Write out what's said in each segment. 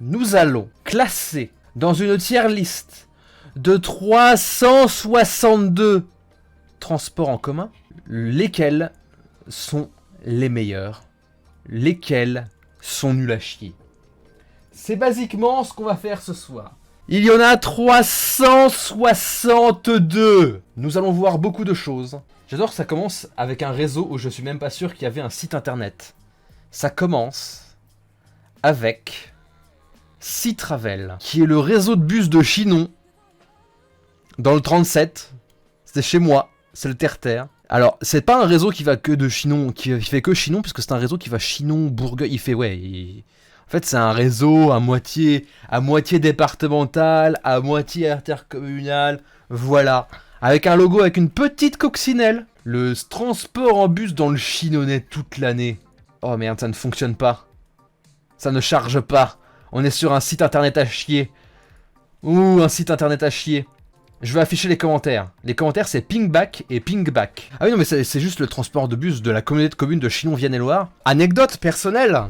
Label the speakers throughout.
Speaker 1: nous allons classer dans une tier list de 362 transports en commun, lesquels sont les meilleurs, lesquels sont nuls à chier. C'est basiquement ce qu'on va faire ce soir. Il y en a 362. Nous allons voir beaucoup de choses. J'adore que ça commence avec un réseau où je suis même pas sûr qu'il y avait un site internet. Ça commence avec Citravel, qui est le réseau de bus de Chinon, dans le 37. C'était chez moi, c'est le terre-terre. Alors, c'est pas un réseau qui va que de Chinon, qui fait que Chinon, puisque c'est un réseau qui va Chinon, Bourgueil, il fait, En fait, c'est un réseau à moitié départemental, à moitié intercommunal, voilà. Avec un logo avec une petite coccinelle. Le transport en bus dans le Chinonnais toute l'année. Oh merde, ça ne fonctionne pas. Ça ne charge pas. On est sur un site internet à chier. Ouh, un site internet à chier. Je vais afficher les commentaires. Les commentaires, c'est pingback et pingback. Ah oui, non, mais c'est juste le transport de bus de la communauté de communes de Chinon-Vienne-et-Loire. Anecdote personnelle.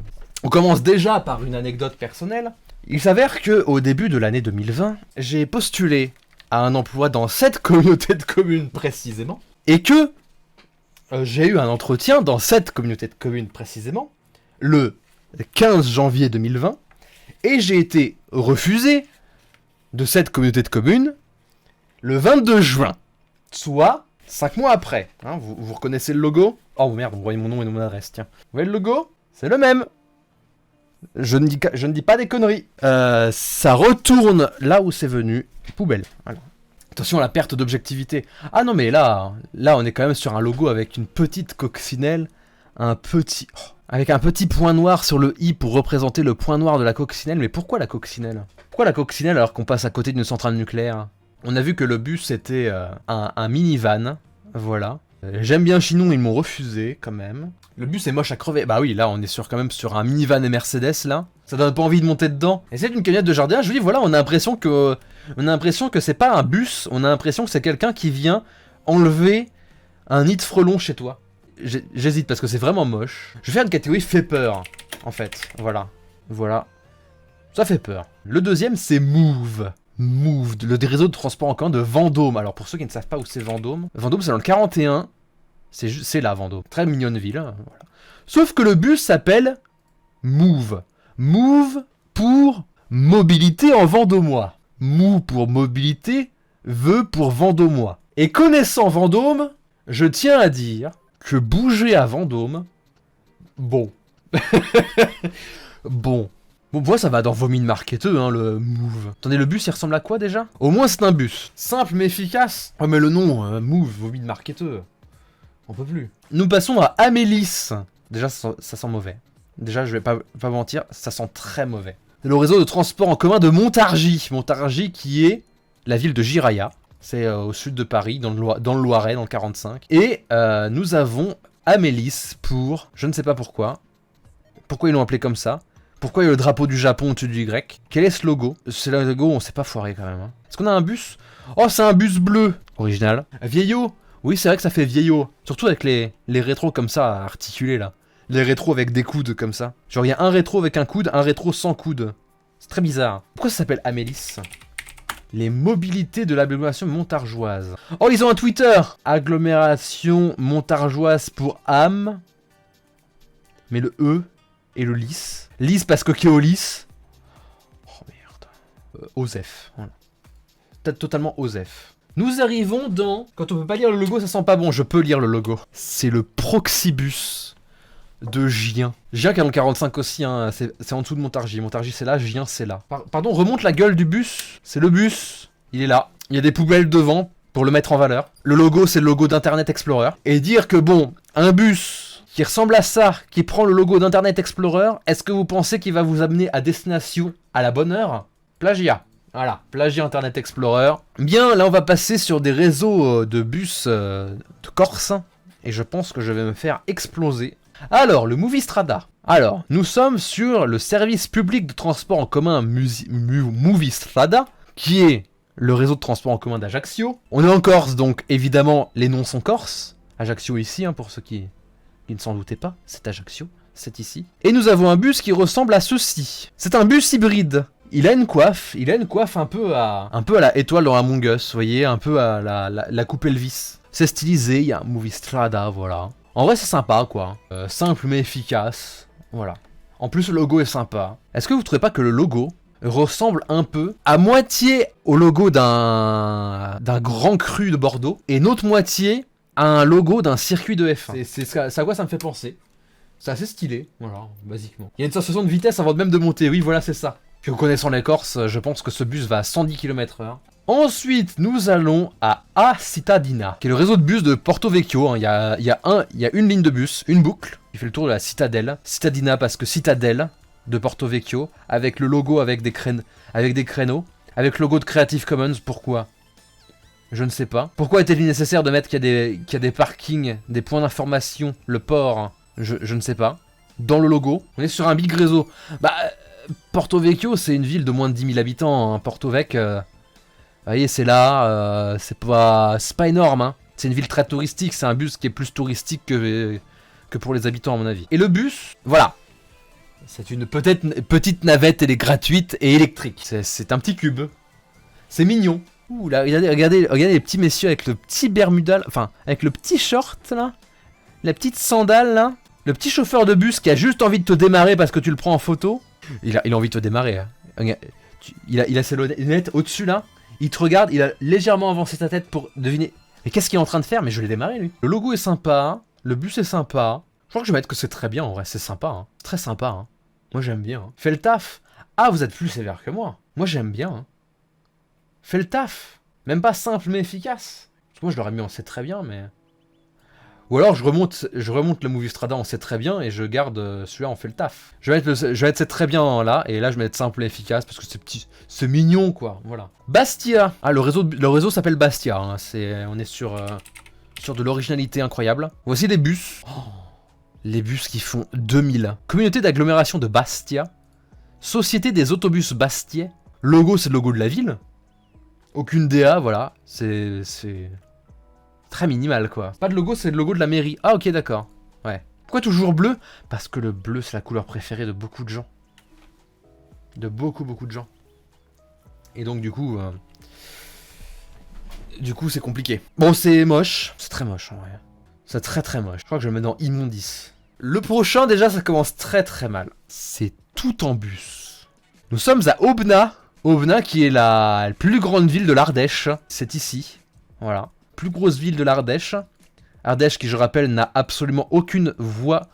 Speaker 1: On commence déjà par une anecdote personnelle. Il s'avère que au début de l'année 2020, j'ai postulé à un emploi dans cette communauté de communes précisément. Et que j'ai eu un entretien dans cette communauté de communes précisément, le 15 janvier 2020. Et j'ai été refusé de cette communauté de communes le 22 juin, soit 5 mois après. Hein, vous reconnaissez le logo? Oh merde, vous voyez mon nom et mon adresse, tiens. Vous voyez le logo? C'est le même. Je ne dis pas des conneries. Ça retourne là où c'est venu. Poubelle. Alors. Attention à la perte d'objectivité. Ah non mais là on est quand même sur un logo avec une petite coccinelle. Avec un petit point noir sur le i pour représenter le point noir de la coccinelle. Mais pourquoi la coccinelle? Pourquoi la coccinelle alors qu'on passe à côté d'une centrale nucléaire? On a vu que le bus était un minivan. Voilà. J'aime bien Chinon, ils m'ont refusé quand même. Le bus est moche à crever. Bah oui, là on est quand même sur un minivan et Mercedes là. Ça donne pas envie de monter dedans. Et c'est une camionnette de jardin. Je vous dis voilà, on a l'impression que c'est pas un bus. On a l'impression que c'est quelqu'un qui vient enlever un nid de frelon chez toi. J'hésite parce que c'est vraiment moche. Je vais faire une catégorie fait peur en fait. Voilà. Ça fait peur. Le deuxième c'est Move. Move, le réseau de transport en commun de Vendôme. Alors pour ceux qui ne savent pas où c'est Vendôme, Vendôme c'est dans le 41. C'est là Vendôme. Très mignonne ville. Hein, voilà. Sauf que le bus s'appelle Move. Move pour mobilité en vendômois. Move pour mobilité, veut pour vendômois. Et connaissant Vendôme, je tiens à dire que bouger à Vendôme, bon. Bon, moi ça va dans vos mines marketeux, hein, le Move. Attendez, le bus il ressemble à quoi déjà? Au moins c'est un bus. Simple mais efficace. Oh mais le nom, Move, vos mines marketeux. On peut plus. Nous passons à Amélis. Déjà ça sent mauvais. Déjà je vais pas mentir, ça sent très mauvais. C'est le réseau de transport en commun de Montargis. Montargis qui est la ville de Jiraya. C'est au sud de Paris, dans le Loiret, dans le 45. Et nous avons Amélis pour... Je ne sais pas pourquoi. Pourquoi ils l'ont appelé comme ça? Pourquoi il y a le drapeau du Japon au-dessus du Y? Quel est ce logo? C'est le logo, on s'est pas foiré quand même. Hein. Est-ce qu'on a un bus? Oh, c'est un bus bleu. Original. Vieillot. Oui, c'est vrai que ça fait vieillot. Surtout avec les rétros comme ça, articulés là. Les rétros avec des coudes comme ça. Genre, il y a un rétro avec un coude, un rétro sans coude. C'est très bizarre. Pourquoi ça s'appelle Amélis? Les mobilités de l'agglomération montargeoise. Oh, ils ont un Twitter! Agglomération montargeoise pour âme. Mais le E et le lys. Lys parce que Keolis. Oh merde. Osef. Voilà. Peut-être totalement Osef. Nous arrivons dans... Quand on peut pas lire le logo, ça sent pas bon. Je peux lire le logo. C'est le Proxibus de Gien. Gien qui est dans le 45 aussi, hein. C'est en dessous de Montargis. Montargis c'est là, Gien c'est là. Pardon, remonte la gueule du bus. C'est le bus. Il est là. Il y a des poubelles devant pour le mettre en valeur. Le logo, c'est le logo d'Internet Explorer. Et dire que bon, un bus qui ressemble à ça, qui prend le logo d'Internet Explorer, est-ce que vous pensez qu'il va vous amener à destination à la bonne heure? Plagiat. Voilà, plagiat Internet Explorer. Bien, là on va passer sur des réseaux de bus de Corse. Et je pense que je vais me faire exploser. Alors, le Movistrada. Alors, nous sommes sur le service public de transport en commun Movistrada, qui est le réseau de transport en commun d'Ajaccio. On est en Corse, donc évidemment, les noms sont corses. Ajaccio ici, hein, pour ceux qui ne s'en doutaient pas, c'est Ajaccio. c'est ici. Et nous avons un bus qui ressemble à ceci. C'est un bus hybride. Il a une coiffe un peu à la étoile dans Among Us, vous voyez, un peu à la coupe Elvis. C'est stylisé, il y a un movie Strada, voilà. En vrai, c'est sympa, quoi. Simple mais efficace, voilà. En plus, le logo est sympa. Est-ce que vous trouvez pas que le logo ressemble un peu à moitié au logo d'un grand cru de Bordeaux et une autre moitié à un logo d'un circuit de F1. C'est à quoi ça me fait penser. C'est assez stylé, voilà, basiquement. Il y a une sensation de vitesse avant même de monter, oui, voilà, c'est ça. Puis connaissant les Corses, je pense que ce bus va à 110 km/h. Ensuite, nous allons à A Cittadina, qui est le réseau de bus de Porto Vecchio. Hein. Il y a une ligne de bus, une boucle, qui fait le tour de la citadelle. Cittadina parce que citadelle de Porto Vecchio, avec le logo avec des créneaux, avec le logo de Creative Commons. Pourquoi? Je ne sais pas. Pourquoi était-il nécessaire de mettre qu'il y a des parkings, des points d'information, le port? Je ne sais pas. Dans le logo, on est sur un big réseau. Bah, Porto Vecchio, c'est une ville de moins de 10 000 habitants. Hein. Porto Vec, vous voyez, c'est là. C'est pas énorme. Hein. C'est une ville très touristique. C'est un bus qui est plus touristique que pour les habitants, à mon avis. Et le bus, voilà. C'est une petite navette, elle est gratuite et électrique. C'est un petit cube. C'est mignon. Ouh là, regardez les petits messieurs avec le petit bermuda, enfin, avec le petit short là. La petite sandale là. Le petit chauffeur de bus qui a juste envie de te démarrer parce que tu le prends en photo. Il a envie de te démarrer. Hein. Il a ses lunettes au-dessus là. Il te regarde, il a légèrement avancé sa tête pour deviner. Mais qu'est-ce qu'il est en train de faire? Mais je l'ai démarré lui. Le logo est sympa. Le bus est sympa. Je crois que je vais mettre que c'est très bien en vrai. C'est sympa. Hein. Très sympa. Hein. Moi j'aime bien. Hein. Fais le taf. Ah, vous êtes plus sévère que moi. Moi j'aime bien. Hein. Fais le taf. Même pas simple mais efficace. Parce que moi je l'aurais mis en c'est très bien mais... Ou alors je remonte le Movie Strada en c'est très bien et je garde celui-là on fait le taf. Je vais être c'est très bien là et là je vais être simple et efficace parce que c'est petit, c'est mignon quoi, voilà. Bastia. Ah le réseau s'appelle Bastia, hein. On est sur de l'originalité incroyable. Voici les bus. Oh, les bus qui font 2000. Communauté d'agglomération de Bastia. Société des autobus Bastiais. Logo c'est le logo de la ville. Aucune DA, voilà. C'est très minimal quoi. Pas de logo, c'est le logo de la mairie. Ah ok d'accord. Ouais. Pourquoi toujours bleu? Parce que le bleu c'est la couleur préférée de beaucoup de gens. De beaucoup de gens. Et donc du coup c'est compliqué. Bon c'est moche. C'est très moche en vrai. C'est très moche. Je crois que je le mets dans immondice. Le prochain déjà ça commence très mal. C'est tout en bus. Nous sommes à Aubenas. Aubenas qui est la plus grande ville de l'Ardèche. C'est ici. Voilà. Plus grosse ville de l'Ardèche. Ardèche qui, je rappelle, n'a absolument aucune voie,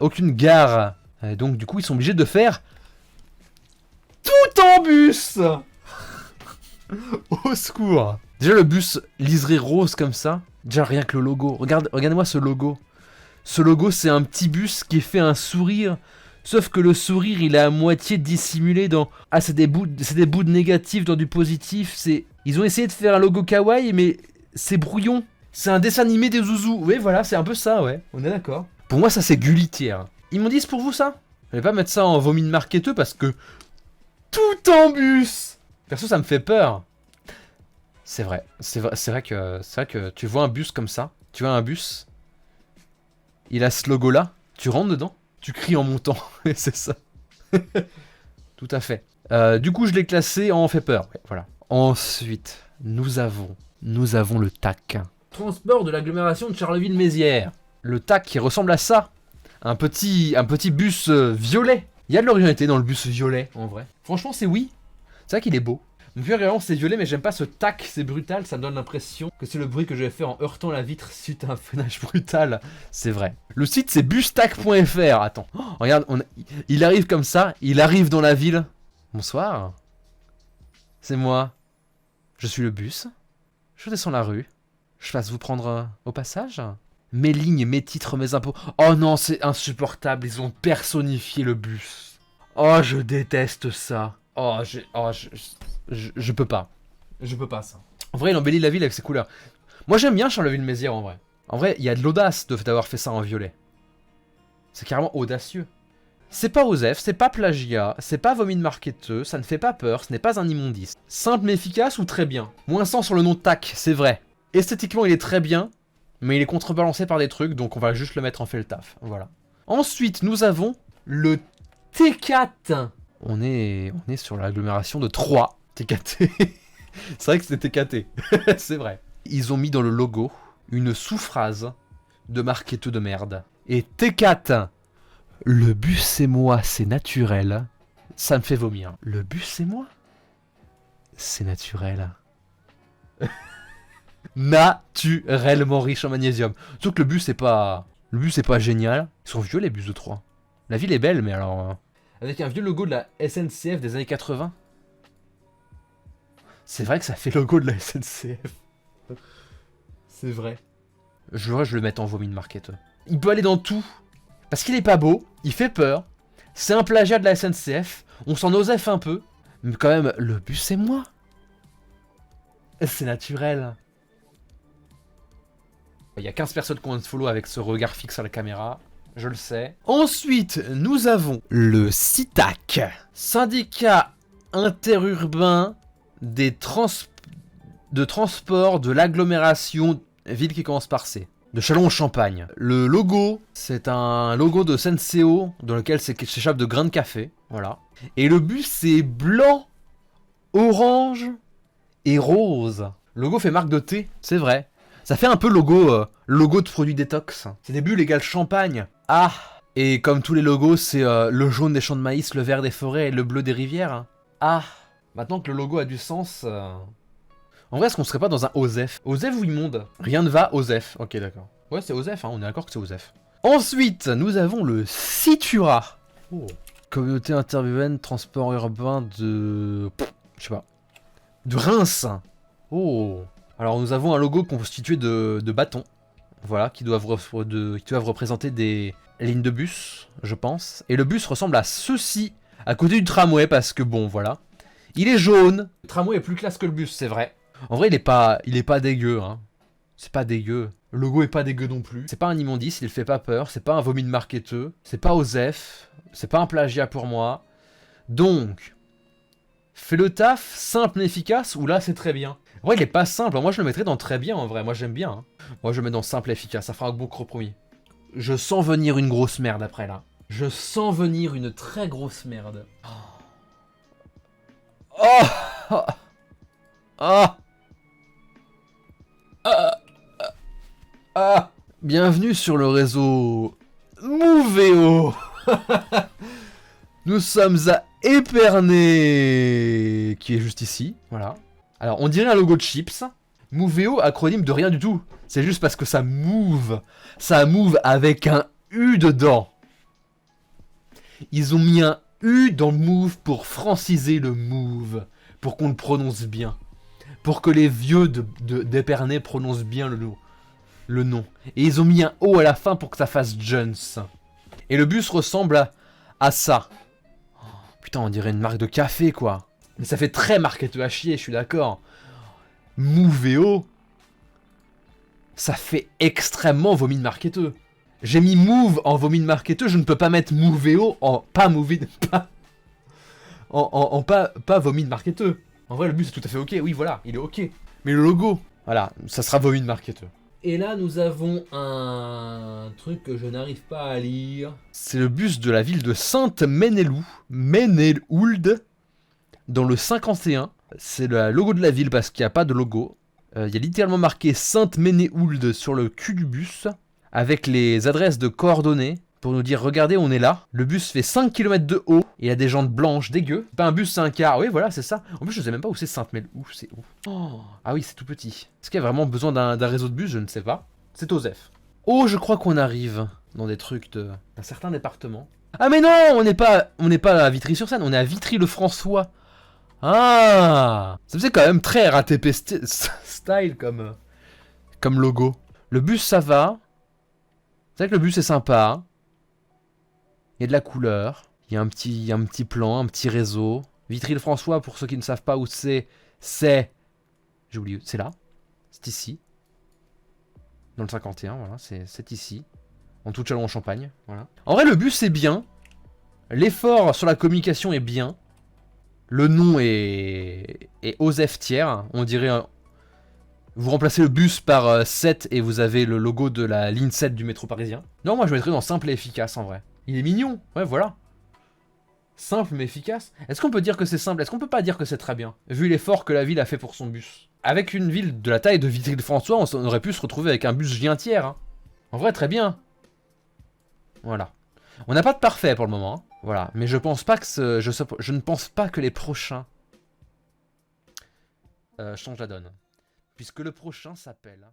Speaker 1: aucune gare. Donc du coup, ils sont obligés de faire tout en bus. Au secours. Déjà le bus liseré rose comme ça. Déjà rien que le logo. Regardez-moi ce logo. Ce logo, c'est un petit bus qui fait un sourire. Sauf que le sourire, il est à moitié dissimulé dans... Ah, c'est des bouts de négatif dans du positif. Ils ont essayé de faire un logo kawaii, mais... C'est brouillon. C'est un dessin animé des zouzous. Oui, voilà, c'est un peu ça, ouais. On est d'accord. Pour moi, ça, c'est Gulitière. Ils m'ont dit, c'est pour vous, ça? Je vais pas mettre ça en vomi de marketeux parce que... Tout en bus. Perso, ça me fait peur. C'est vrai. C'est vrai que tu vois un bus comme ça. Tu vois un bus. Il a ce logo-là. Tu rentres dedans. Tu cries en montant. Et c'est ça. Tout à fait. Du coup, je l'ai classé en fait peur. Ouais, voilà. Ensuite, nous avons le TAC. Transport de l'agglomération de Charleville-Mézières. Le TAC qui ressemble à ça. Un petit bus violet. Il y a de l'originalité dans le bus violet, en vrai. Franchement, c'est oui. C'est vrai qu'il est beau. Mon pire réellement, c'est violet, mais j'aime pas ce TAC, c'est brutal. Ça me donne l'impression que c'est le bruit que je vais faire en heurtant la vitre suite à un freinage brutal. C'est vrai. Le site, c'est bustac.fr. Attends. Oh, regarde, il arrive comme ça. Il arrive dans la ville. Bonsoir. C'est moi. Je suis le bus. Je descends la rue. Je passe vous prendre au passage. Mes lignes, mes titres, mes impôts. Oh non, c'est insupportable. Ils ont personnifié le bus. Oh, je déteste ça. Oh, je peux pas. Je peux pas, ça. En vrai, il embellit la ville avec ses couleurs. Moi, j'aime bien Charleville-Mézières, en vrai. En vrai, il y a de l'audace d'avoir fait ça en violet. C'est carrément audacieux. C'est pas osef, c'est pas plagiat, c'est pas vomi de marketeux, ça ne fait pas peur, ce n'est pas un immondice. Simple mais efficace ou très bien? Moins 100 sur le nom TAC, c'est vrai. Esthétiquement, il est très bien, mais il est contrebalancé par des trucs, donc on va juste le mettre en fait le taf. Voilà. Ensuite, nous avons le T4. On est sur l'agglomération de 3 TKT. C'est vrai que c'était TKT. C'est vrai. Ils ont mis dans le logo une sous-phrase de marketeur de merde. Et T4, le bus c'est moi, c'est naturel. Ça me fait vomir. Le bus c'est moi, c'est naturel. Naturellement riche en magnésium. Sauf que le bus c'est pas... Le bus c'est pas génial. Ils sont vieux les bus de 3. La ville est belle mais alors... Avec un vieux logo de la SNCF des années 80. C'est vrai que ça fait logo de la SNCF. C'est vrai. Je devrais le mettre en vomi de marketeur. Il peut aller dans tout. Parce qu'il est pas beau, il fait peur. C'est un plagiat de la SNCF. On s'en osef un peu. Mais quand même, le bus c'est moi. C'est naturel. Il y a 15 personnes qui ont un follow avec ce regard fixe à la caméra. Je le sais. Ensuite, nous avons le SITAC. Syndicat interurbain de transport de l'agglomération ville qui commence par C. De Châlons-en-Champagne. Le logo, c'est un logo de Senseo dans lequel s'échappe de grains de café. Voilà. Et le bus, c'est blanc, orange et rose. Le logo fait marque de thé, c'est vrai. Ça fait un peu logo de produit détox. C'est des bulles égale champagne. Ah. Et comme tous les logos, c'est le jaune des champs de maïs, le vert des forêts et le bleu des rivières. Ah. Maintenant que le logo a du sens... En vrai, est-ce qu'on serait pas dans un OSEF? OSEF ou immonde? Rien ne va, OSEF. Ok, d'accord. Ouais, c'est OSEF, hein, on est d'accord que c'est OSEF. Ensuite, nous avons le Citura. Oh. Communauté interurbaine, transport urbain de... Je sais pas. De Reims. Oh. Alors, nous avons un logo constitué de bâtons. Voilà, qui doivent représenter des lignes de bus, je pense. Et le bus ressemble à ceci, à côté du tramway, parce que bon, voilà. Il est jaune. Le tramway est plus classe que le bus, c'est vrai. En vrai, il est pas dégueu, hein. C'est pas dégueu. Le logo est pas dégueu non plus. C'est pas un immondice, il fait pas peur. C'est pas un vomi de marketeux. C'est pas OSEF. C'est pas un plagiat pour moi. Donc, fait le taf, simple et efficace, ou là, c'est très bien. En vrai, il est pas simple. Moi, je le mettrais dans très bien, en vrai. Moi, j'aime bien. Hein. Moi, je le mets dans simple et efficace. Ça fera un beau compromis. Je sens venir une grosse merde après, là. Je sens venir une très grosse merde. Oh, oh. Oh. Bienvenue sur le réseau Mouveo. Nous sommes à Épernay, qui est juste ici, voilà. Alors, on dirait un logo de chips. Mouveo, acronyme de rien du tout. C'est juste parce que ça move. Ça move avec un U dedans. Ils ont mis un U dans le move pour franciser le move. Pour qu'on le prononce bien. Pour que les vieux d'Épernay prononcent bien le nom. Et ils ont mis un O à la fin pour que ça fasse Jones. Et le bus ressemble à ça. Oh, putain, on dirait une marque de café, quoi. Mais ça fait très marketeur à chier, je suis d'accord. Mouveo, ça fait extrêmement vomi de marketeur. J'ai mis move en vomi de marketeur, je ne peux pas mettre Mouveo en pas vomi de... pas vomi de marketeur. En vrai, le bus est tout à fait ok, oui, voilà, il est ok. Mais le logo, voilà, ça sera vomi de marketeur. Et là, nous avons un truc que je n'arrive pas à lire. C'est le bus de la ville de Sainte-Ménéloux, Ménéhould, dans le 51. C'est le logo de la ville parce qu'il n'y a pas de logo. Il y a littéralement marqué Sainte-Ménéhould sur le cul du bus, avec les adresses de coordonnées. Pour nous dire, regardez, on est là. Le bus fait 5 km de haut. Et il y a des jantes blanches dégueu. Pas un bus, c'est un car. Oui, voilà, c'est ça. En plus, je sais même pas où c'est Sainte-Ménéhould. C'est où? Oh. Ah oui, c'est tout petit. Est-ce qu'il y a vraiment besoin d'un réseau de bus? Je ne sais pas. C'est OSEF. Oh, je crois qu'on arrive dans des trucs d'un certain département. Ah mais non, on n'est pas à Vitry-sur-Seine, on est à Vitry-le-François. Ah, ça faisait quand même très RATP style comme logo. Le bus, ça va. C'est vrai que le bus est sympa. Il y a de la couleur. Il y a un petit plan, un petit réseau. Vitry-le-François, pour ceux qui ne savent pas où c'est... J'ai oublié, c'est là. C'est ici. Dans le 51, voilà, c'est ici. En tout Châlons-en-Champagne, voilà. En vrai, le bus est bien. L'effort sur la communication est bien. Le nom est OSEF tiers. On dirait Vous remplacez le bus par 7 et vous avez le logo de la ligne 7 du métro parisien. Non, moi je mettrais dans simple et efficace en vrai. Il est mignon, ouais voilà. Simple mais efficace. Est-ce qu'on peut dire que c'est simple? Est-ce qu'on peut pas dire que c'est très bien? Vu l'effort que la ville a fait pour son bus. Avec une ville de la taille de Vitry-le-François, on aurait pu se retrouver avec un bus gigantière. Hein. En vrai, très bien. Voilà. On n'a pas de parfait pour le moment. Hein. Voilà. Mais je pense pas que je ne pense pas que les prochains changent la donne. Puisque le prochain s'appelle...